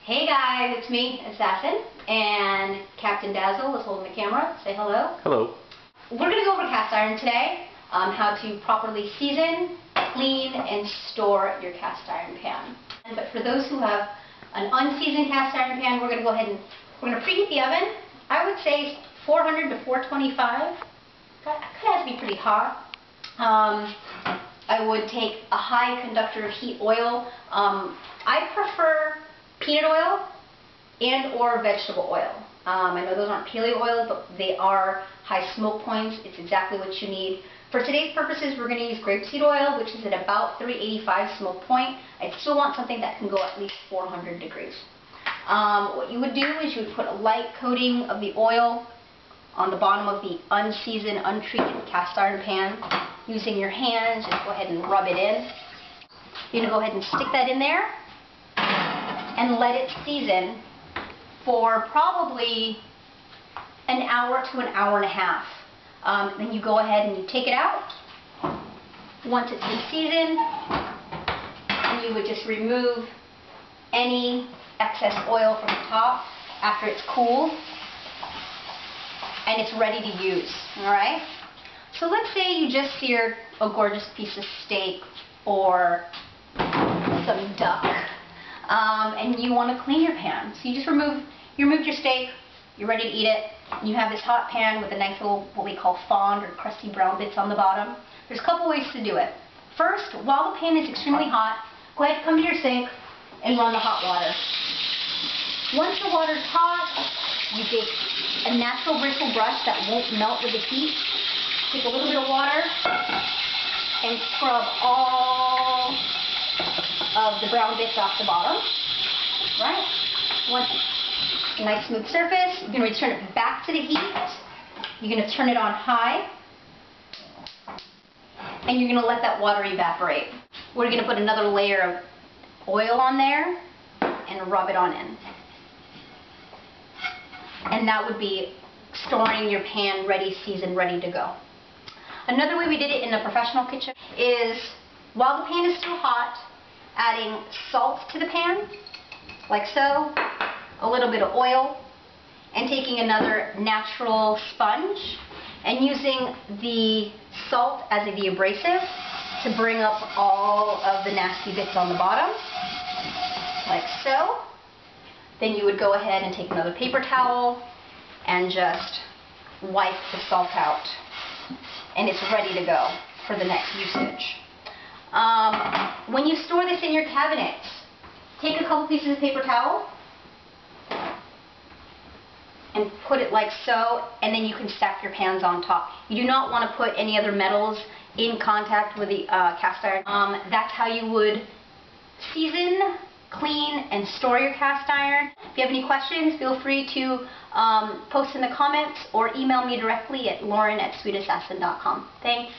Hey guys, it's me, Assassin, and Captain Dazzle is holding the camera. Say hello. Hello. We're going to go over cast iron today, how to properly season, clean, and store your cast iron pan. But for those who have an unseasoned cast iron pan, we're going to go ahead and we're going to preheat the oven. I would say 400 to 425. That has to be pretty hot. I would take a high conductor heat oil. I prefer peanut oil and or vegetable oil. I know those aren't paleo oils, but they are high smoke points. It's exactly what you need. For today's purposes, we're going to use grapeseed oil, which is at about 385 smoke point. I still want something that can go at least 400 degrees. What you would do is you would put a light coating of the oil on the bottom of the unseasoned, untreated cast iron pan. Using your hands, just go ahead and rub it in. You're going to go ahead and stick that in there and let it season for probably an hour to an hour and a half. Then you go ahead and you take it out. Once it's been seasoned, and you would just remove any excess oil from the top after it's cooled, and it's ready to use. Alright? So let's say you just seared a gorgeous piece of steak or some duck, and you want to clean your pan. So you just removed your steak, you're ready to eat it, and you have this hot pan with a nice little, what we call fond or crusty brown bits on the bottom. There's a couple ways to do it. First, while the pan is extremely hot, go ahead, come to your sink, and run the hot water. Once the water's hot, you take a natural bristle brush that won't melt with the heat. Take a little bit of water and scrub all of the brown bits off the bottom. Right? Once a nice smooth surface, you're going to return it back to the heat. You're going to turn it on high. And you're going to let that water evaporate. We're going to put another layer of oil on there and rub it on in. And that would be storing your pan ready, seasoned, ready to go. Another way we did it in a professional kitchen is, while the pan is still hot, adding salt to the pan, like so, a little bit of oil, and taking another natural sponge and using the salt as the abrasive to bring up all of the nasty bits on the bottom, like so. Then you would go ahead and take another paper towel and just wipe the salt out. And it's ready to go for the next usage. When you store this in your cabinets, take a couple pieces of paper towel and put it like so, and then you can stack your pans on top. You do not want to put any other metals in contact with the cast iron. That's how you would season, clean, and store your cast iron. If you have any questions, feel free to post in the comments or email me directly at lauren@sweetassassin.com. Thanks.